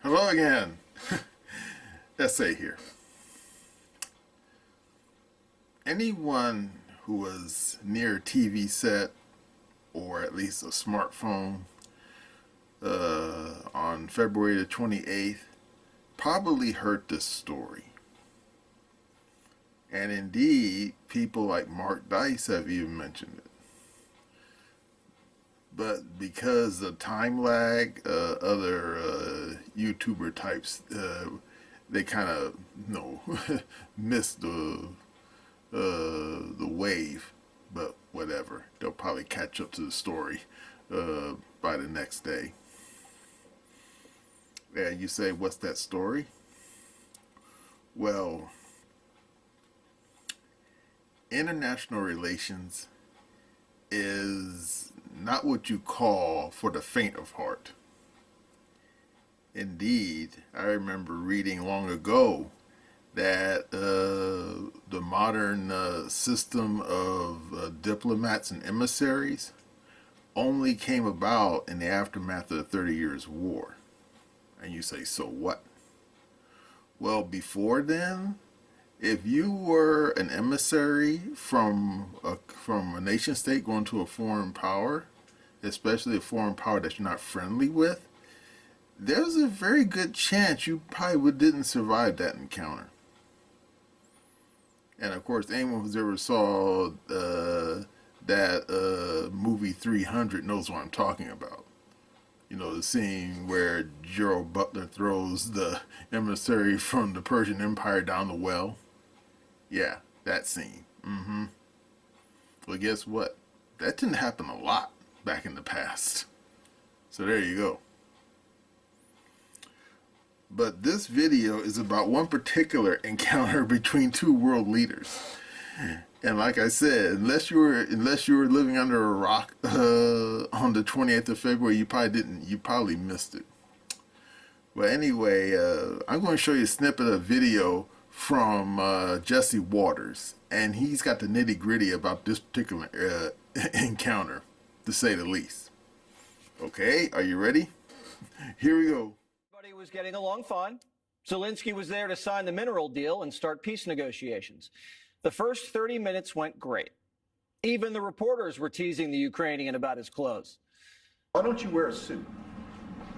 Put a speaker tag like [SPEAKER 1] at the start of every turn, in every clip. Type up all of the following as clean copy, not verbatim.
[SPEAKER 1] Hello again. Essay here. Anyone who was near a TV set or at least a smartphone on February the 28th probably heard this story. And indeed, people like Mark Dice have even mentioned it. But because of time lag, other YouTuber types, they kind of missed the wave. But whatever, they'll probably catch up to the story by the next day. And you say, what's that story? Well, international relations is not what you call for the faint of heart. Indeed, I remember reading long ago that the modern system of diplomats and emissaries only came about in the aftermath of the 30 Years' War. And you say, so what? Well, before then, if you were an emissary from a nation state going to a foreign power, especially a foreign power that you're not friendly with, there's a very good chance you probably didn't survive that encounter. And of course, anyone who's ever saw that movie 300 knows what I'm talking about. You know, the scene where Gerald Butler throws the emissary from the Persian Empire down the well. Yeah, that scene. Well, guess what? That didn't happen a lot back in the past. So there you go. But this video is about one particular encounter between two world leaders. And like I said, unless you were living under a rock on the 28th of February, you probably missed it. But anyway, I'm going to show you a snippet of video from Jesse Waters, and he's got the nitty-gritty about this particular encounter, to say the least. Okay, are you ready? Here we go.
[SPEAKER 2] Everybody was getting along fine. Zelensky was there to sign the mineral deal and start peace negotiations. The first 30 minutes went great. Even the reporters were teasing the Ukrainian about his clothes.
[SPEAKER 3] Why don't you wear a suit?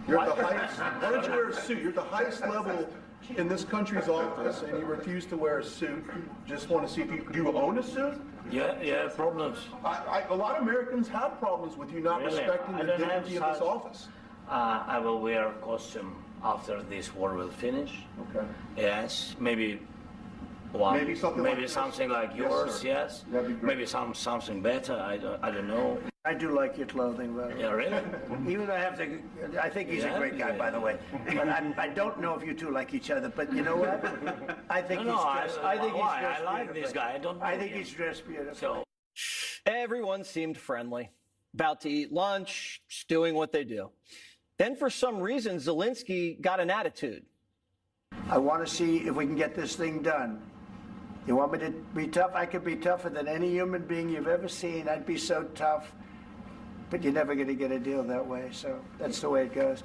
[SPEAKER 3] You're at the highest. Why don't you wear a suit? You're at the highest level in this country's office, and you refuse to wear a suit. Just want to see if do you own a suit?
[SPEAKER 4] Yeah, problems.
[SPEAKER 3] A lot of Americans have problems with you not
[SPEAKER 4] Really?
[SPEAKER 3] respecting the dignity of this office.
[SPEAKER 4] I will wear a costume after this war will finish.
[SPEAKER 3] Okay.
[SPEAKER 4] Yes, maybe one.
[SPEAKER 3] Maybe something like this.
[SPEAKER 4] something like yours. Yes.
[SPEAKER 3] That'd be great.
[SPEAKER 4] Maybe something better. I don't know.
[SPEAKER 5] I do like your clothing, but
[SPEAKER 4] Yeah, really?
[SPEAKER 5] even though I think he's a great guy, by the way. But I don't know if you two like each other. But you know what? I think he's dressed. I think he's dressed
[SPEAKER 4] I like
[SPEAKER 5] beautifully.
[SPEAKER 4] this guy. I don't know
[SPEAKER 5] I think
[SPEAKER 4] him.
[SPEAKER 5] he's dressed beautifully.
[SPEAKER 4] So
[SPEAKER 2] Everyone seemed friendly, about to eat lunch, just doing what they do. Then for some reason, Zelensky got an attitude.
[SPEAKER 5] I want to see if we can get this thing done. You want me to be tough? I could be tougher than any human being you've ever seen. I'd be so tough. But you're never going to get a deal that way. So that's the way it goes.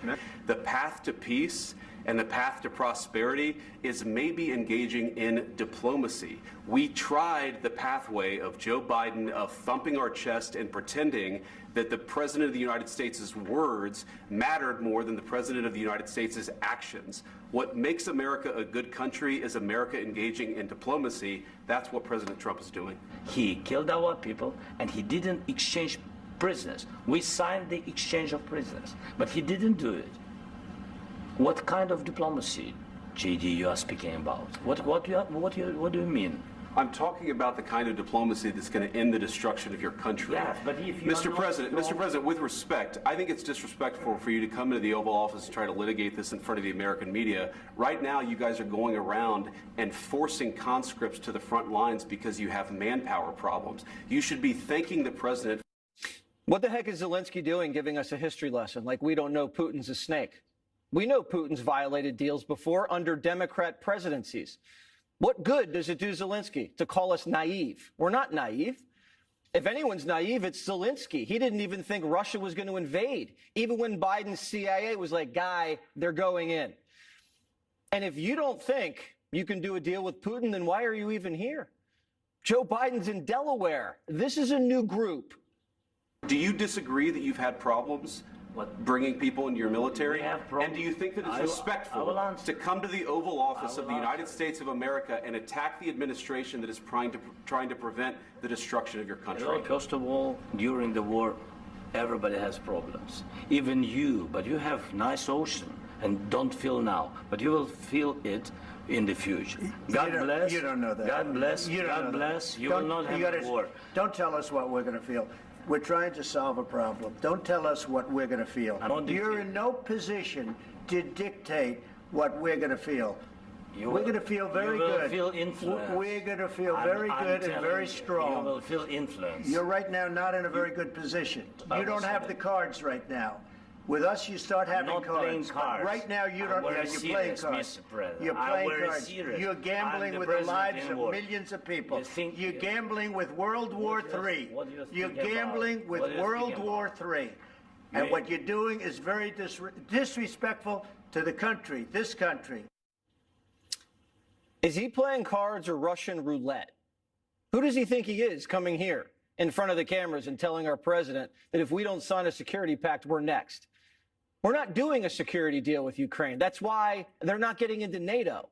[SPEAKER 6] The path to peace and the path to prosperity is maybe engaging in diplomacy. We tried the pathway of Joe Biden of thumping our chest and pretending that the President of the United States' words mattered more than the President of the United States' actions. What makes America a good country is America engaging in diplomacy. That's what President Trump is doing.
[SPEAKER 4] he killed our people, and he didn't exchange prisoners. We signed the exchange of prisoners, but he didn't do it. What kind of diplomacy, JD, you are speaking about? What do you mean?
[SPEAKER 6] I'm talking about the kind of diplomacy that's going to end the destruction of your country.
[SPEAKER 4] Yes, but if you
[SPEAKER 6] Mr. President, with respect, I think it's disrespectful for you to come into the Oval Office and try to litigate this in front of the American media. Right now, you guys are going around and forcing conscripts to the front lines because you have manpower problems. You should be thanking the President.
[SPEAKER 2] What the heck is Zelensky doing giving us a history lesson like we don't know Putin's a snake? We know Putin's violated deals before under Democrat presidencies. What good does it do Zelensky to call us naive? We're not naive. If anyone's naive, it's Zelensky. He didn't even think Russia was going to invade, even when Biden's CIA was like, guy, they're going in. And if you don't think you can do a deal with Putin, then why are you even here? Joe Biden's in Delaware. This is a new group.
[SPEAKER 6] Do you disagree that you've had problems bringing people into your military?
[SPEAKER 4] We have
[SPEAKER 6] And
[SPEAKER 4] problems.
[SPEAKER 6] do you think that it's
[SPEAKER 4] I will
[SPEAKER 6] respectful
[SPEAKER 4] answer.
[SPEAKER 6] to come to the Oval Office
[SPEAKER 4] I
[SPEAKER 6] of
[SPEAKER 4] will
[SPEAKER 6] the United
[SPEAKER 4] answer.
[SPEAKER 6] States of America and attack the administration that is trying to prevent the destruction of your country?
[SPEAKER 4] Well, first of all, during the war, everybody has problems. Even you, but you have nice ocean and don't feel now, but you will feel it in the future. God bless.
[SPEAKER 5] You don't know that.
[SPEAKER 4] God bless.
[SPEAKER 5] You don't know
[SPEAKER 4] God
[SPEAKER 5] that.
[SPEAKER 4] bless. You
[SPEAKER 5] Don't-
[SPEAKER 4] will not
[SPEAKER 5] you
[SPEAKER 4] have
[SPEAKER 5] gotta-
[SPEAKER 4] a war.
[SPEAKER 5] Don't tell us what we're going to feel. We're trying to solve a problem. Don't tell us what we're going to feel.
[SPEAKER 4] I don't
[SPEAKER 5] You're
[SPEAKER 4] dictate.
[SPEAKER 5] in no position to dictate what we're going to feel.
[SPEAKER 4] You
[SPEAKER 5] We're
[SPEAKER 4] will-
[SPEAKER 5] going to feel very
[SPEAKER 4] you will
[SPEAKER 5] good.
[SPEAKER 4] feel influenced.
[SPEAKER 5] We're going to feel
[SPEAKER 4] I'm-
[SPEAKER 5] very
[SPEAKER 4] I'm
[SPEAKER 5] good and
[SPEAKER 4] telling
[SPEAKER 5] very
[SPEAKER 4] you,
[SPEAKER 5] strong.
[SPEAKER 4] You will feel influence.
[SPEAKER 5] You're right now not in a very good position.
[SPEAKER 4] I
[SPEAKER 5] You don't
[SPEAKER 4] will
[SPEAKER 5] have
[SPEAKER 4] say
[SPEAKER 5] the
[SPEAKER 4] that.
[SPEAKER 5] cards right now. With us, you start having
[SPEAKER 4] not playing
[SPEAKER 5] cards. But
[SPEAKER 4] cards.
[SPEAKER 5] right now, you
[SPEAKER 4] I'm
[SPEAKER 5] don't.
[SPEAKER 4] very
[SPEAKER 5] Yeah, you're playing
[SPEAKER 4] serious,
[SPEAKER 5] cards.
[SPEAKER 4] Mr. President.
[SPEAKER 5] You're
[SPEAKER 4] I'm
[SPEAKER 5] playing
[SPEAKER 4] very
[SPEAKER 5] cards.
[SPEAKER 4] serious.
[SPEAKER 5] You're
[SPEAKER 4] I'm
[SPEAKER 5] gambling
[SPEAKER 4] the
[SPEAKER 5] with the
[SPEAKER 4] president
[SPEAKER 5] lives
[SPEAKER 4] in
[SPEAKER 5] of
[SPEAKER 4] war.
[SPEAKER 5] millions of people.
[SPEAKER 4] You think-
[SPEAKER 5] You're gambling with World War
[SPEAKER 4] do you-
[SPEAKER 5] III.
[SPEAKER 4] what do you think
[SPEAKER 5] You're
[SPEAKER 4] about?
[SPEAKER 5] gambling with
[SPEAKER 4] What do you
[SPEAKER 5] World
[SPEAKER 4] think
[SPEAKER 5] War
[SPEAKER 4] about?
[SPEAKER 5] III. And
[SPEAKER 4] You-
[SPEAKER 5] what you're doing is very disrespectful to the country, this country.
[SPEAKER 2] Is he playing cards or Russian roulette? Who does he think he is coming here in front of the cameras and telling our president that if we don't sign a security pact, we're next? We're not doing a security deal with Ukraine. That's why they're not getting into NATO.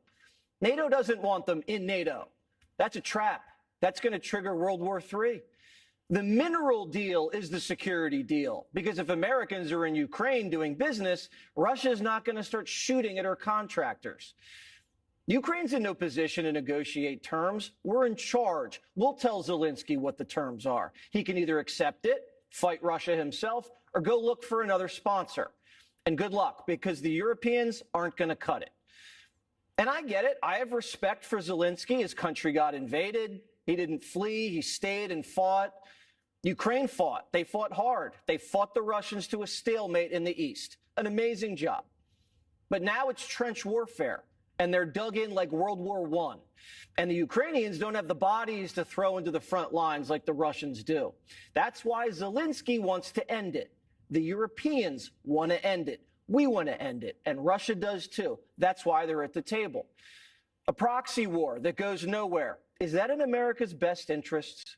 [SPEAKER 2] NATO doesn't want them in NATO. That's a trap. That's going to trigger World War III. The mineral deal is the security deal, because if Americans are in Ukraine doing business, Russia's not going to start shooting at our contractors. Ukraine's in no position to negotiate terms. We're in charge. We'll tell Zelensky what the terms are. He can either accept it, fight Russia himself, or go look for another sponsor. And good luck, because the Europeans aren't going to cut it. And I get it. I have respect for Zelensky. His country got invaded. He didn't flee. He stayed and fought. Ukraine fought. They fought hard. They fought the Russians to a stalemate in the east. An amazing job. But now it's trench warfare, and they're dug in like World War I. And the Ukrainians don't have the bodies to throw into the front lines like the Russians do. That's why Zelensky wants to end it. The Europeans want to end it. We want to end it. And Russia does too. That's why they're at the table. A proxy war that goes nowhere. Is that in America's best interests?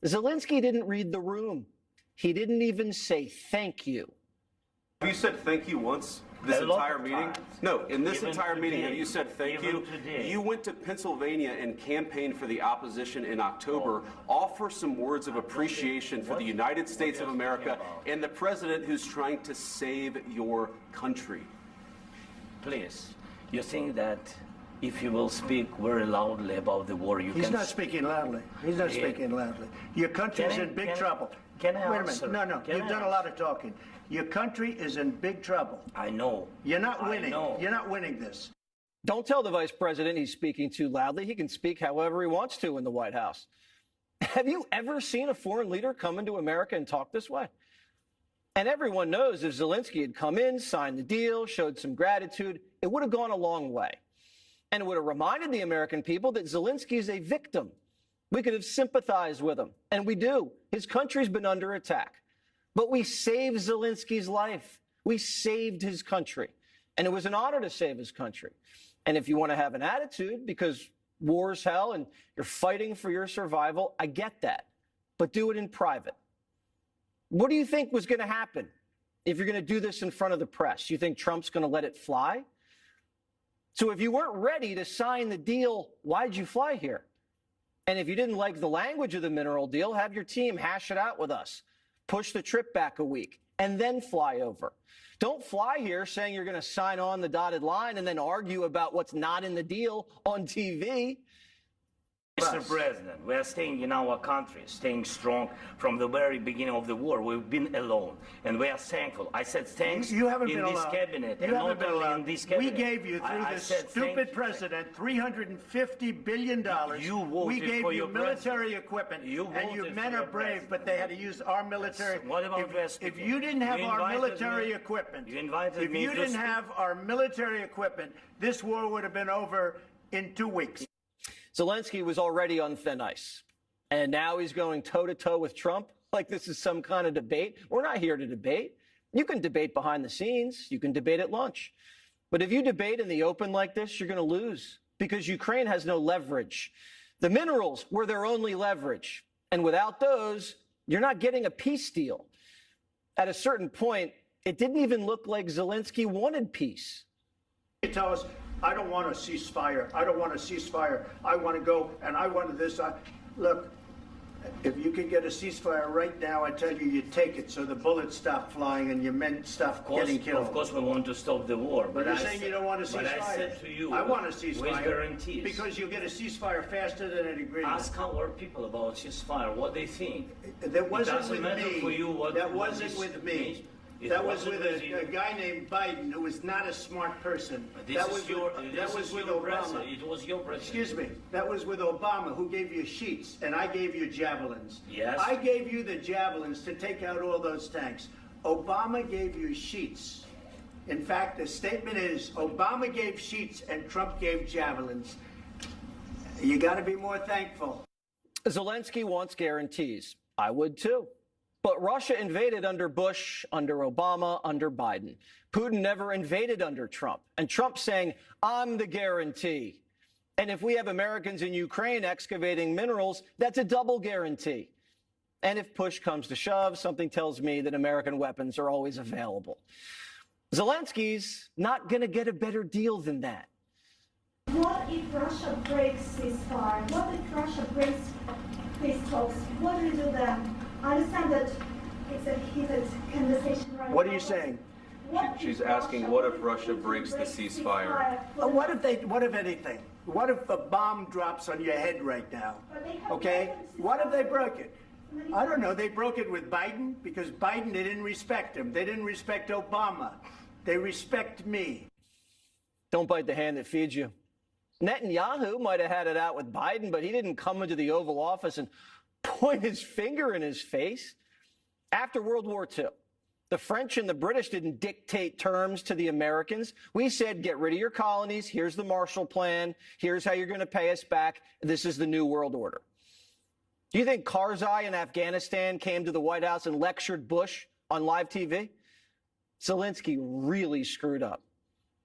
[SPEAKER 2] Zelensky didn't read the room. He didn't even say thank you.
[SPEAKER 6] Have you said thank you once this
[SPEAKER 4] A lot
[SPEAKER 6] entire
[SPEAKER 4] of
[SPEAKER 6] meeting?
[SPEAKER 4] times.
[SPEAKER 6] No, in this
[SPEAKER 4] Even
[SPEAKER 6] entire meeting, have
[SPEAKER 4] today.
[SPEAKER 6] you said thank
[SPEAKER 4] Even
[SPEAKER 6] you?
[SPEAKER 4] today.
[SPEAKER 6] You went to Pennsylvania and campaigned for the opposition in October. Offer some words of appreciation for the United States of America and the president who's trying to save your country.
[SPEAKER 4] Please, you think that if you will speak very loudly about the war, you
[SPEAKER 5] He's
[SPEAKER 4] can...
[SPEAKER 5] not speaking loudly. He's not
[SPEAKER 4] Yeah.
[SPEAKER 5] speaking loudly. Your country's
[SPEAKER 4] Can I-
[SPEAKER 5] in big
[SPEAKER 4] can I-
[SPEAKER 5] trouble.
[SPEAKER 4] can I
[SPEAKER 5] Wait a
[SPEAKER 4] answer?
[SPEAKER 5] minute. No,
[SPEAKER 4] Can
[SPEAKER 5] you've
[SPEAKER 4] I
[SPEAKER 5] done a
[SPEAKER 4] answer?
[SPEAKER 5] lot of talking. Your country is in big trouble.
[SPEAKER 4] I know.
[SPEAKER 5] You're not
[SPEAKER 4] I
[SPEAKER 5] winning.
[SPEAKER 4] know.
[SPEAKER 5] You're not winning this.
[SPEAKER 2] Don't tell the vice president he's speaking too loudly. He can speak however he wants to in the White House. Have you ever seen a foreign leader come into America and talk this way? And everyone knows if Zelensky had come in, signed the deal, showed some gratitude, it would have gone a long way. And it would have reminded the American people that Zelensky is a victim. We could have sympathized with him, and we do. His country's been under attack. But we saved Zelensky's life. We saved his country. And it was an honor to save his country. And if you want to have an attitude because war's hell and you're fighting for your survival, I get that. But do it in private. What do you think was going to happen if you're going to do this in front of the press? You think Trump's going to let it fly? So if you weren't ready to sign the deal, why'd you fly here? And if you didn't like the language of the mineral deal, have your team hash it out with us. Push the trip back a week and then fly over. Don't fly here saying you're going to sign on the dotted line and then argue about what's not in the deal on TV.
[SPEAKER 4] Mr. President, we are staying in our country, staying strong from the very beginning of the war. We've been alone, and we are thankful. I said thanks
[SPEAKER 5] You haven't
[SPEAKER 4] in
[SPEAKER 5] been
[SPEAKER 4] this
[SPEAKER 5] allowed.
[SPEAKER 4] cabinet,
[SPEAKER 5] You
[SPEAKER 4] and
[SPEAKER 5] haven't
[SPEAKER 4] not
[SPEAKER 5] been
[SPEAKER 4] only
[SPEAKER 5] allowed.
[SPEAKER 4] in this
[SPEAKER 5] We
[SPEAKER 4] cabinet.
[SPEAKER 5] gave you, through
[SPEAKER 4] I
[SPEAKER 5] this
[SPEAKER 4] said thank
[SPEAKER 5] stupid
[SPEAKER 4] you.
[SPEAKER 5] president, $350 billion.
[SPEAKER 4] You voted
[SPEAKER 5] we gave
[SPEAKER 4] for
[SPEAKER 5] you
[SPEAKER 4] your
[SPEAKER 5] military
[SPEAKER 4] president.
[SPEAKER 5] equipment,
[SPEAKER 4] You
[SPEAKER 5] and you
[SPEAKER 4] voted
[SPEAKER 5] men
[SPEAKER 4] for
[SPEAKER 5] are
[SPEAKER 4] your
[SPEAKER 5] brave,
[SPEAKER 4] president.
[SPEAKER 5] but they had to use our military.
[SPEAKER 4] What about West
[SPEAKER 5] if
[SPEAKER 4] people?
[SPEAKER 5] you didn't have
[SPEAKER 4] You
[SPEAKER 5] our
[SPEAKER 4] invited
[SPEAKER 5] military
[SPEAKER 4] me-
[SPEAKER 5] equipment,
[SPEAKER 4] you invited
[SPEAKER 5] if
[SPEAKER 4] me
[SPEAKER 5] you
[SPEAKER 4] to
[SPEAKER 5] didn't
[SPEAKER 4] speak.
[SPEAKER 5] have our military equipment, this war would have been over in 2 weeks.
[SPEAKER 2] Zelensky was already on thin ice, and now he's going toe-to-toe with Trump like this is some kind of debate. We're not here to debate. You can debate behind the scenes. You can debate at lunch. But if you debate in the open like this, you're going to lose because Ukraine has no leverage. The minerals were their only leverage. And without those, you're not getting a peace deal. At a certain point, it didn't even look like Zelensky wanted peace.
[SPEAKER 5] You tell us, I don't want a ceasefire. I don't want a ceasefire. I want to go and I want this. Look, if you can get a ceasefire right now, I tell you, you take it so the bullets stop flying and your men stop getting killed.
[SPEAKER 4] Of course, we want to stop the war.
[SPEAKER 5] But you're saying you don't want a ceasefire.
[SPEAKER 4] But I said to you,
[SPEAKER 5] I want a ceasefire.
[SPEAKER 4] with guarantees.
[SPEAKER 5] Because you'll get a ceasefire faster than an agreement.
[SPEAKER 4] Ask our people about ceasefire, what they think.
[SPEAKER 5] That wasn't
[SPEAKER 4] doesn't
[SPEAKER 5] with
[SPEAKER 4] matter
[SPEAKER 5] me.
[SPEAKER 4] for you what-
[SPEAKER 5] That
[SPEAKER 4] what
[SPEAKER 5] wasn't
[SPEAKER 4] this
[SPEAKER 5] with me.
[SPEAKER 4] means. It
[SPEAKER 5] That was
[SPEAKER 4] wasn't
[SPEAKER 5] with
[SPEAKER 4] with you.
[SPEAKER 5] a guy named Biden who was not a smart person. That was with Obama.
[SPEAKER 4] It was your president.
[SPEAKER 5] Excuse me. That was with Obama, who gave you sheets, and I gave you javelins.
[SPEAKER 4] Yes.
[SPEAKER 5] I gave you the javelins to take out all those tanks. Obama gave you sheets. In fact, the statement is Obama gave sheets and Trump gave javelins. You got to be more thankful.
[SPEAKER 2] Zelensky wants guarantees. I would too. But Russia invaded under Bush, under Obama, under Biden. Putin never invaded under Trump. And Trump's saying, I'm the guarantee. And if we have Americans in Ukraine excavating minerals, that's a double guarantee. And if push comes to shove, something tells me that American weapons are always available. Zelensky's not going to get a better deal than that.
[SPEAKER 7] What if Russia breaks ceasefire? What if Russia breaks peace talks? What do we do then? I understand that it's a heated conversation right now.
[SPEAKER 5] What are you saying?
[SPEAKER 6] She's asking, what if Russia breaks the ceasefire?
[SPEAKER 5] What if anything? What if a bomb drops on your head right now? Okay? What if they broke it? I don't know. They broke it with Biden because Biden, they didn't respect him. They didn't respect Obama. They respect me.
[SPEAKER 2] Don't bite the hand that feeds you. Netanyahu might have had it out with Biden, but he didn't come into the Oval Office and point his finger in his face. After World War II, the French and the British didn't dictate terms to the Americans. We said, get rid of your colonies. Here's the Marshall Plan. Here's how you're going to pay us back. This is the new world order. Do you think Karzai in Afghanistan came to the White House and lectured Bush on live TV? Zelensky really screwed up.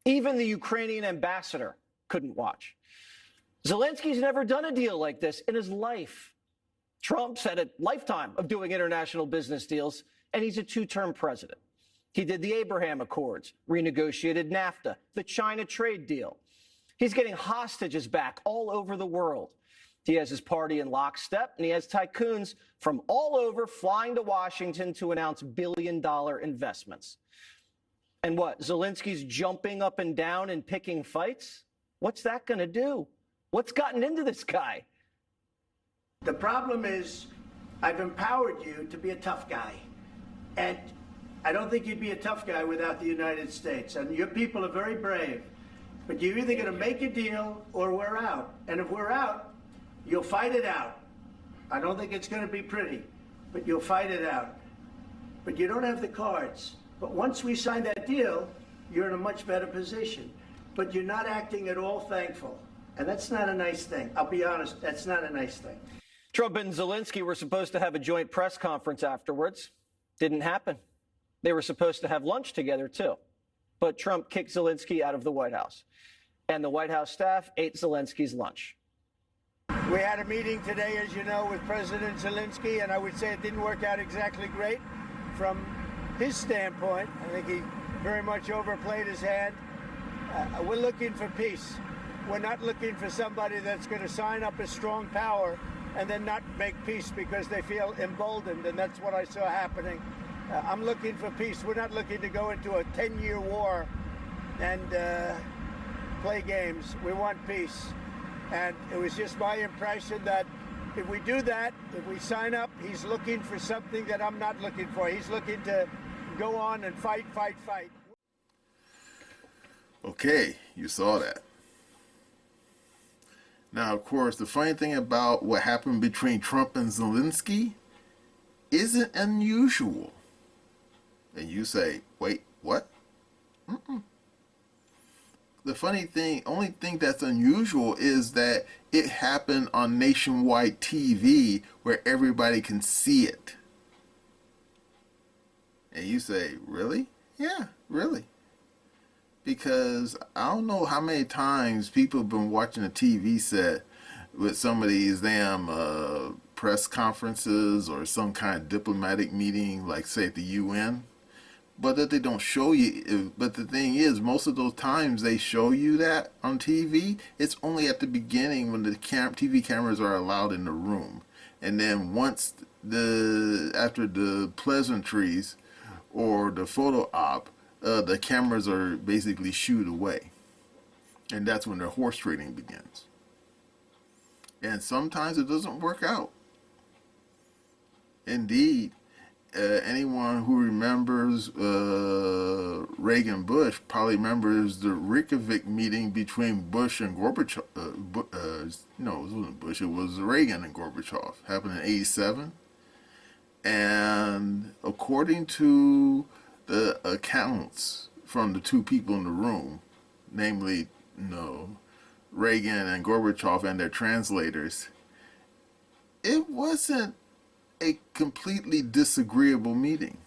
[SPEAKER 2] Even the Ukrainian ambassador couldn't watch. Zelensky's never done a deal like this in his life. Trump's had a lifetime of doing international business deals, and he's a two-term president. He did the Abraham Accords, renegotiated NAFTA, the China trade deal. He's getting hostages back all over the world. He has his party in lockstep, and he has tycoons from all over flying to Washington to announce billion-dollar investments. And what, Zelensky's jumping up and down and picking fights? What's that going to do? What's gotten into this guy?
[SPEAKER 5] The problem is I've empowered you to be a tough guy. And I don't think you'd be a tough guy without the United States. And your people are very brave. But you're either going to make a deal or we're out. And if we're out, you'll fight it out. I don't think it's going to be pretty, but you'll fight it out. But you don't have the cards. But once we sign that deal, you're in a much better position. But you're not acting at all thankful. And that's not a nice thing. I'll be honest, that's not a nice thing.
[SPEAKER 2] Trump and Zelensky were supposed to have a joint press conference afterwards. Didn't happen. They were supposed to have lunch together, too. But Trump kicked Zelensky out of the White House. And the White House staff ate Zelensky's lunch.
[SPEAKER 5] We had a meeting today, as you know, with President Zelensky, and I would say it didn't work out exactly great from his standpoint. I think he very much overplayed his hand. We're looking for peace. We're not looking for somebody that's going to sign up as strong power and then not make peace because they feel emboldened, and that's what I saw happening. I'm looking for peace. We're not looking to go into a 10-year war and play games. We want peace. And it was just my impression that if we do that, if we sign up, he's looking for something that I'm not looking for. He's looking to go on and fight, fight, fight.
[SPEAKER 1] Okay, you saw that. Now, of course, the funny thing about what happened between Trump and Zelensky isn't unusual. And you say, wait, what? The funny thing, only thing that's unusual is that it happened on nationwide TV where everybody can see it. And you say, really? Yeah, really. because I don't know how many times people have been watching a TV set with some of these damn press conferences or some kind of diplomatic meeting, like say at the UN, but that they don't show you. But the thing is, most of those times they show you that on TV, it's only at the beginning when the TV cameras are allowed in the room, and then once after the pleasantries or the photo op, the cameras are basically shooed away, and that's when the horse trading begins. And sometimes it doesn't work out. Indeed, anyone who remembers Reagan Bush probably remembers the Reykjavik meeting between Bush and Gorbachev. No, it wasn't Bush. It was Reagan and Gorbachev. Happened in '87. And according to the accounts from the two people in the room, namely, Reagan and Gorbachev and their translators, it wasn't a completely disagreeable meeting.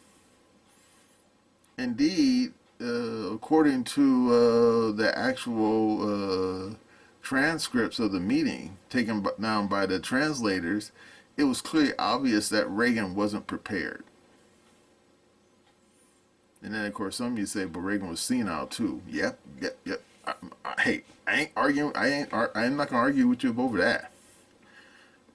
[SPEAKER 1] Indeed, according to the actual transcripts of the meeting taken down by the translators, it was clearly obvious that Reagan wasn't prepared. And then, of course, some of you say, but Reagan was senile too. Yep. Hey, I ain't arguing. I'm not gonna argue with you over that.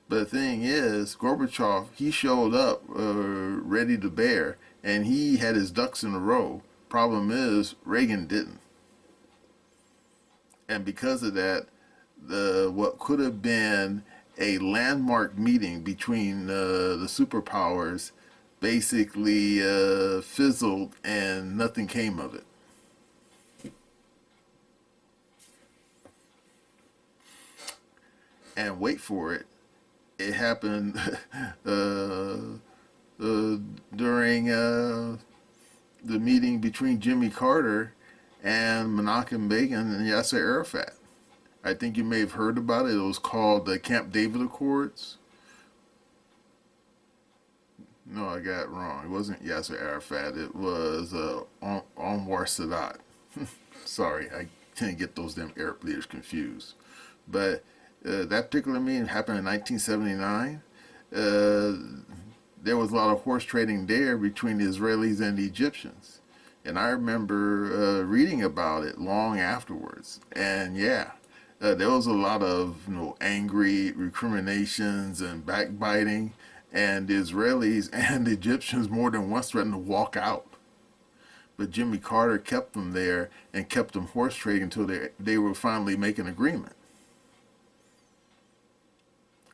[SPEAKER 1] But the thing is, Gorbachev, he showed up ready to bear, and he had his ducks in a row. Problem is, Reagan didn't. And because of that, what could have been a landmark meeting between the superpowers basically fizzled, and nothing came of it. And wait for it, it happened during the meeting between Jimmy Carter and Menachem Begin and Yasser Arafat. I think you may have heard about it. It was called the Camp David Accords. No, I got it wrong. It wasn't Yasser Arafat. It was Anwar Sadat. Sorry, I didn't get those damn Arab leaders confused. But that particular meeting happened in 1979. There was a lot of horse trading there between the Israelis and the Egyptians. And I remember reading about it long afterwards. And yeah, there was a lot of angry recriminations and backbiting. And the Israelis and the Egyptians more than once threatened to walk out. But Jimmy Carter kept them there and kept them horse trading until they were finally making an agreement.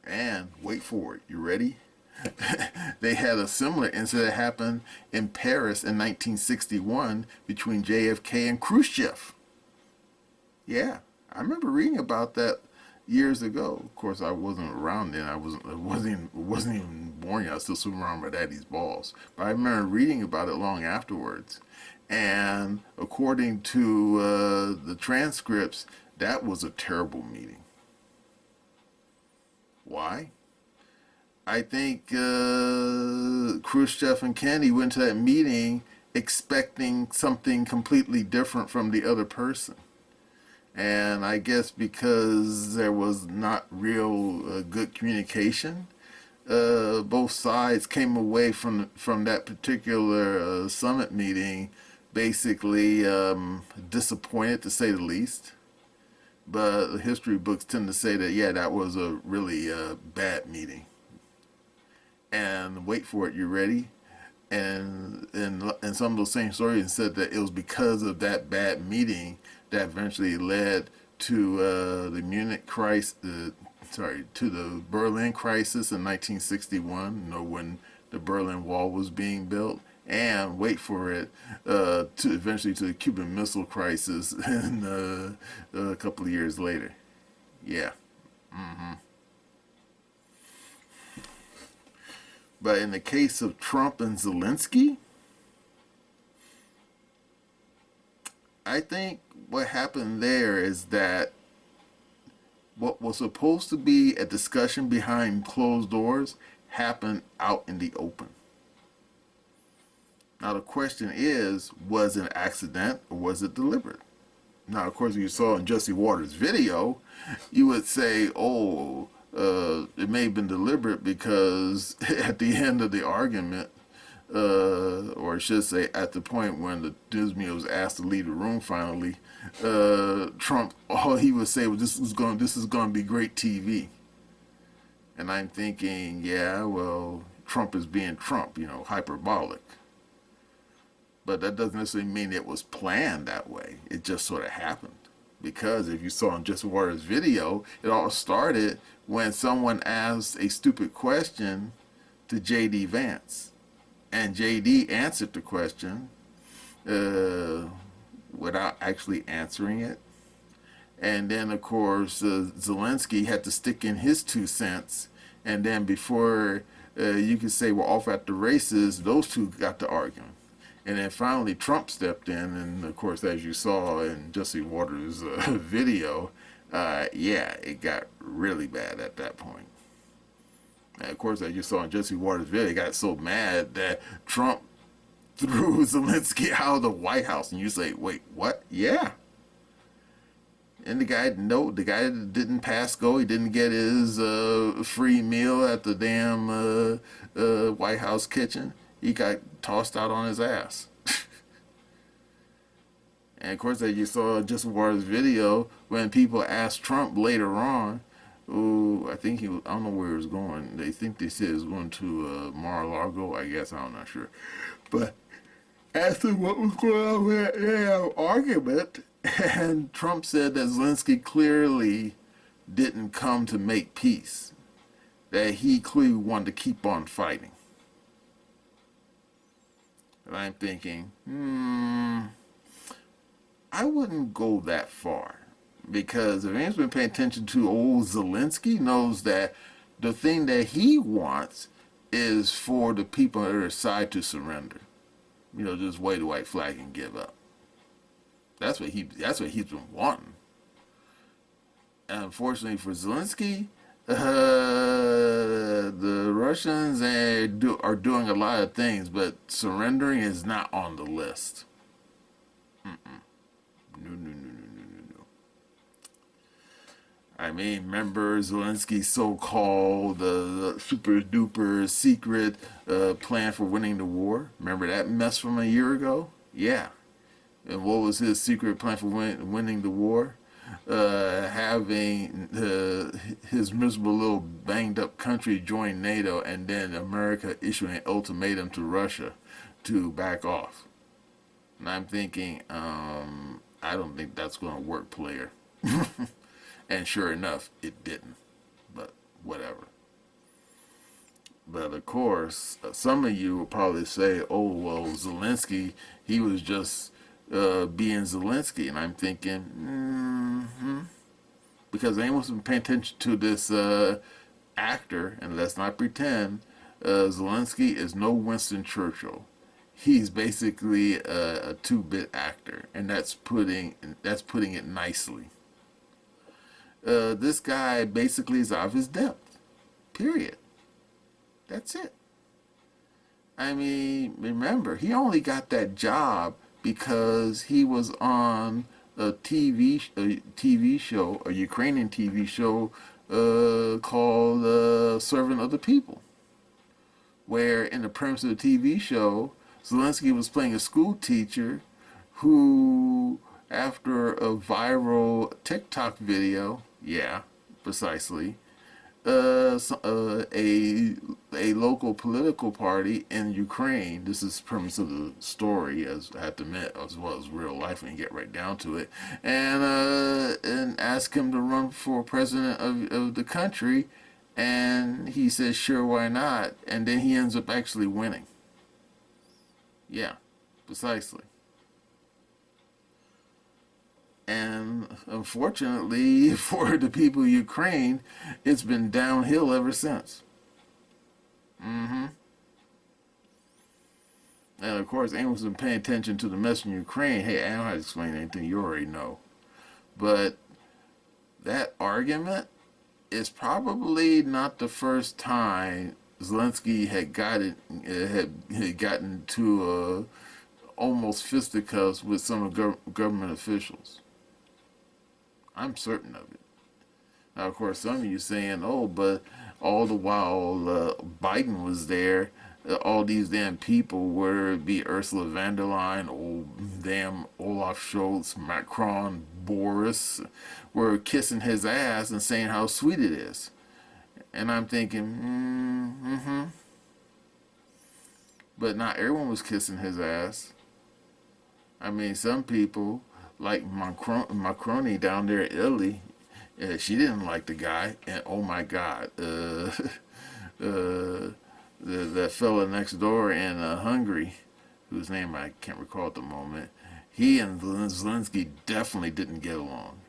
[SPEAKER 1] And wait for it, you ready? They had a similar incident happen in Paris in 1961 between JFK and Khrushchev. Yeah, I remember reading about that years ago. Of course, I wasn't around then. I wasn't even born yet. I was still swimming around my daddy's balls. But I remember reading about it long afterwards. And according to the transcripts, that was a terrible meeting. Why? I think Khrushchev and Kennedy went to that meeting expecting something completely different from the other person. And I guess because there was not real good communication, both sides came away from that particular summit meeting basically disappointed, to say the least. But the history books tend to say that, yeah, that was a really bad meeting. And wait for it, you ready? And some of those same stories said that it was because of that bad meeting that eventually led to the Munich crisis, to the Berlin crisis in 1961, when the Berlin Wall was being built. And wait for it, to eventually to the Cuban Missile Crisis in, a couple of years later. Yeah. But in the case of Trump and Zelensky, I think what happened there is that what was supposed to be a discussion behind closed doors happened out in the open. Now the question is, was it an accident or was it deliberate? Now, of course, you saw in Jesse Waters' video, you would say, oh, it may have been deliberate because at the end of the argument, or I should say at the point when the Disney was asked to leave the room finally, Trump, all he would say was, this is going to be great TV. And I'm thinking, yeah, well, Trump is being Trump, hyperbolic. But that doesn't necessarily mean it was planned that way. It just sort of happened. Because if you saw in Jesse Waters' video, it all started when someone asked a stupid question to J.D. Vance. And J.D. answered the question without actually answering it. And then, of course, Zelensky had to stick in his 2 cents. And then before you could say we're off at the races, those two got to arguing. And then finally Trump stepped in, and of course, as you saw in Jesse Waters' video, yeah, it got really bad at that point. And of course, as you saw in Jesse Waters' video, he got so mad that Trump threw Zelensky out of the White House. And you say, wait, what? Yeah. And the guy didn't pass go. He didn't get his free meal at the damn White House kitchen. He got tossed out on his ass. And of course, as you saw just Waters' video, when people asked Trump later on, oh, I don't know where he was going. They said he was going to Mar-a-Lago, I guess, I'm not sure. But asked him what was going on with that argument, and Trump said that Zelensky clearly didn't come to make peace, that he clearly wanted to keep on fighting. And I'm thinking, I wouldn't go that far. Because if anyone's been paying attention to old Zelensky, knows that the thing that he wants is for the people on their side to surrender. Just wave the white flag and give up. That's what he's been wanting. And unfortunately for Zelensky, the Russians are doing a lot of things, but surrendering is not on the list. No. I mean, remember Zelensky's so-called super duper secret plan for winning the war? Remember that mess from a year ago? Yeah. And what was his secret plan for winning the war? Having his miserable little banged up country join NATO, and then America issuing an ultimatum to Russia to back off. And I'm thinking, I don't think that's going to work, player. And sure enough, it didn't. But whatever. But of course, some of you will probably say, oh, well, Zelensky, he was just being Zelensky. And I'm thinking, because anyone's been paying attention to this actor, and let's not pretend, Zelensky is no Winston Churchill. He's basically a two-bit actor, and that's putting it nicely. This guy basically is out of his depth. Period. That's it. I mean, remember, he only got that job because he was on a TV show, a Ukrainian TV show called Servant of the People, where in the premise of the TV show, Zelensky was playing a school teacher who, after a viral TikTok video, yeah, precisely, a local political party in Ukraine, this is the premise of the story, as I have to admit, as well as real life when you get right down to it, and ask him to run for president of the country, and he says, sure, why not? And then he ends up actually winning. Yeah, precisely. And unfortunately for the people of Ukraine, it's been downhill ever since. And of course, anyone's been paying attention to the mess in Ukraine, hey, I don't have to explain anything, you already know. But that argument is probably not the first time Zelensky had gotten to almost fisticuffs with some of government officials. I'm certain of it. Now, of course, some of you saying, "Oh, but all the while Biden was there, all these damn people, whether it be Ursula von der Leyen, or damn Olaf Scholz, Macron, Boris, were kissing his ass and saying how sweet it is." And I'm thinking, but not everyone was kissing his ass. I mean, some people, like Macroni down there in Italy, she didn't like the guy, and oh my God, that fella next door in Hungary, whose name I can't recall at the moment, he and Zelensky definitely didn't get along.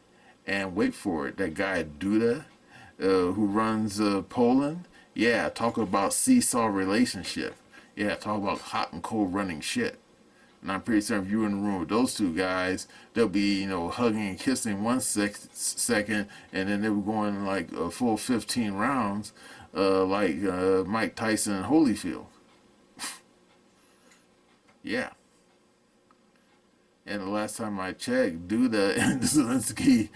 [SPEAKER 1] And wait for it, that guy Duda, who runs Poland, yeah, talk about seesaw relationship. Yeah, talk about hot and cold running shit. And I'm pretty certain if you were in the room with those two guys, they'll be, hugging and kissing one second, and then they were going like a full 15 rounds, like Mike Tyson and Holyfield. Yeah. And the last time I checked, Duda and Zelensky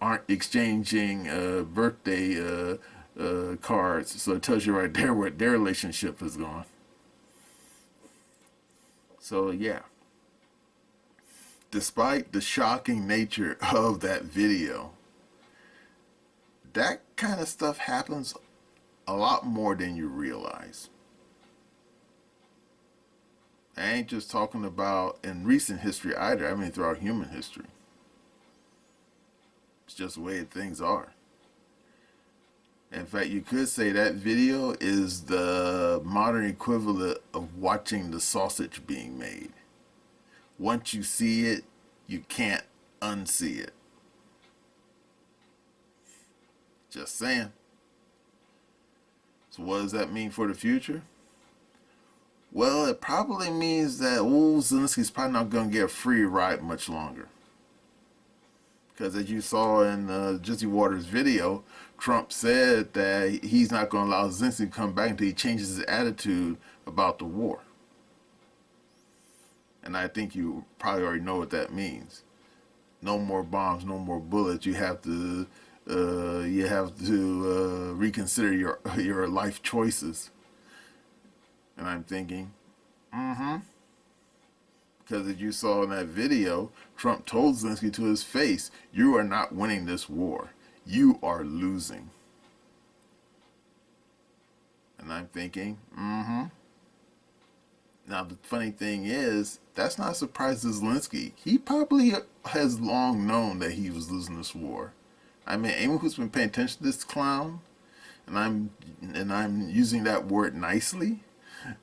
[SPEAKER 1] aren't exchanging birthday cards. So it tells you right there where their relationship has gone. So, yeah. Despite the shocking nature of that video, that kind of stuff happens a lot more than you realize. I ain't just talking about in recent history either. I mean throughout human history. It's just the way things are. In fact, you could say that video is the modern equivalent of watching the sausage being made. Once you see it, you can't unsee it. Just saying. So what does that mean for the future? Well, it probably means that Zelensky's probably not going to get a free ride much longer. Because as you saw in Jesse Waters' video, Trump said that he's not going to allow Zelensky to come back until he changes his attitude about the war. And I think you probably already know what that means. No more bombs, no more bullets. You have to reconsider your life choices. And I'm thinking, because as you saw in that video, Trump told Zelensky to his face, "You are not winning this war. You are losing." And I'm thinking, Now, the funny thing is, that's not a surprise to Zelensky. He probably has long known that he was losing this war. I mean, anyone who's been paying attention to this clown, and I'm using that word nicely,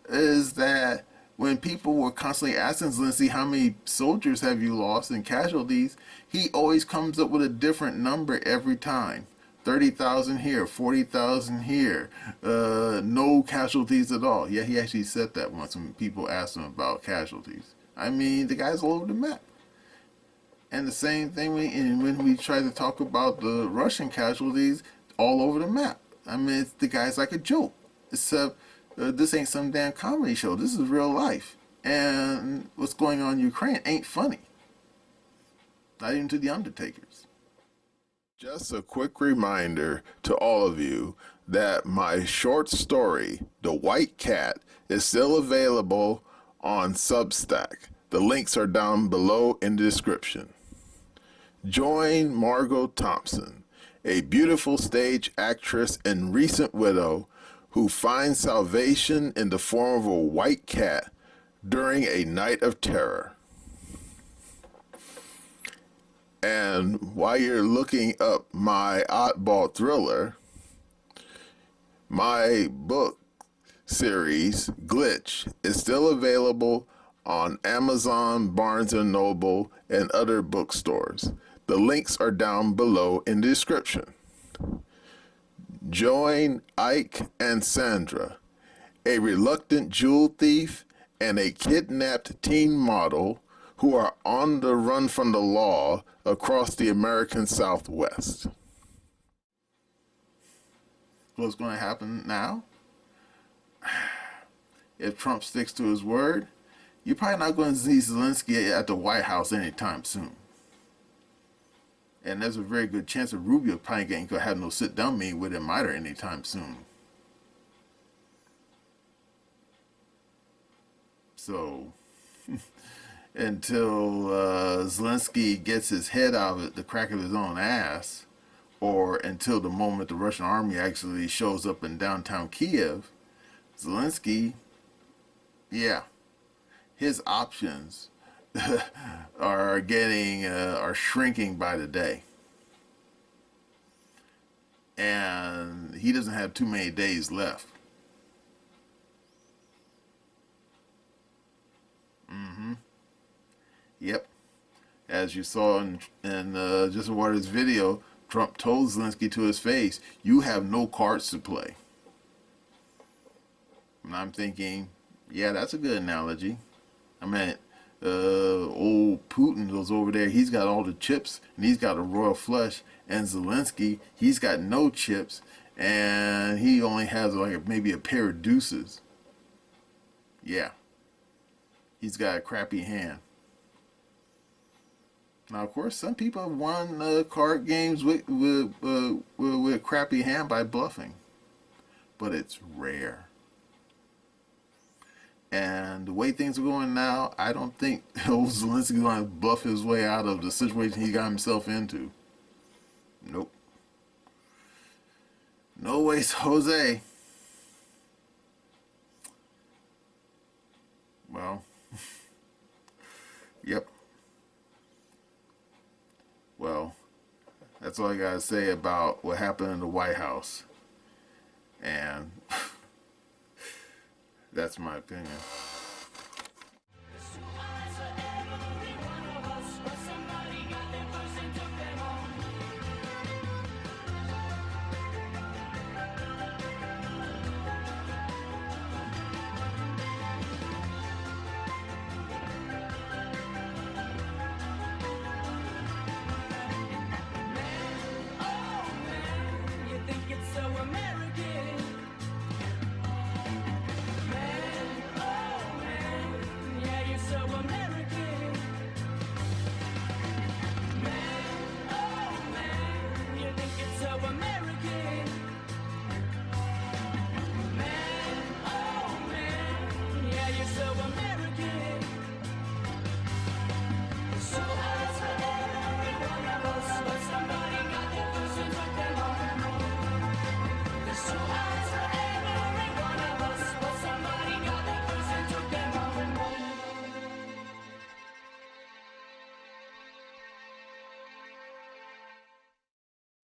[SPEAKER 1] is that when people were constantly asking Zelensky how many soldiers have you lost and casualties, he always comes up with a different number every time. 30,000 here, 40,000 here, no casualties at all. Yeah, he actually said that once when people asked him about casualties. I mean, the guy's all over the map. And the same thing when we try to talk about the Russian casualties, all over the map. I mean, the guy's like a joke. Except this ain't some damn comedy show. This is real life. And what's going on in Ukraine ain't funny. Not even to the Undertakers. Just a quick reminder to all of you that my short story, The White Cat, is still available on Substack. The links are down below in the description. Join Margot Thompson, a beautiful stage actress and recent widow who finds salvation in the form of a white cat during a night of terror. And while you're looking up my oddball thriller, my book series, Glitch, is still available on Amazon, Barnes & Noble, and other bookstores. The links are down below in the description. Join Ike and Sandra, a reluctant jewel thief and a kidnapped teen model who are on the run from the law across the American Southwest. What's going to happen now? If Trump sticks to his word, you're probably not going to see Zelensky at the White House anytime soon. And there's a very good chance that Rubio probably ain't gonna have no sit-down meeting with him either anytime soon. So until Zelensky gets his head out of the crack of his own ass, or until the moment the Russian army actually shows up in downtown Kiev, Zelensky, yeah, his options are shrinking by the day. And he doesn't have too many days left. Yep. As you saw in Just Water's video, Trump told Zelensky to his face, you have no cards to play. And I'm thinking, yeah, that's a good analogy. I mean, old Putin goes over there, he's got all the chips, and he's got a royal flush, and Zelensky, he's got no chips, and he only has like maybe a pair of deuces. Yeah. He's got a crappy hand. Now, of course, some people have won card games with a crappy hand by bluffing, but it's rare. And the way things are going now, I don't think old Zelensky's going to bluff his way out of the situation he got himself into. Nope. No ways, Jose. Well, yep. Well, that's all I got to say about what happened in the White House. And that's my opinion.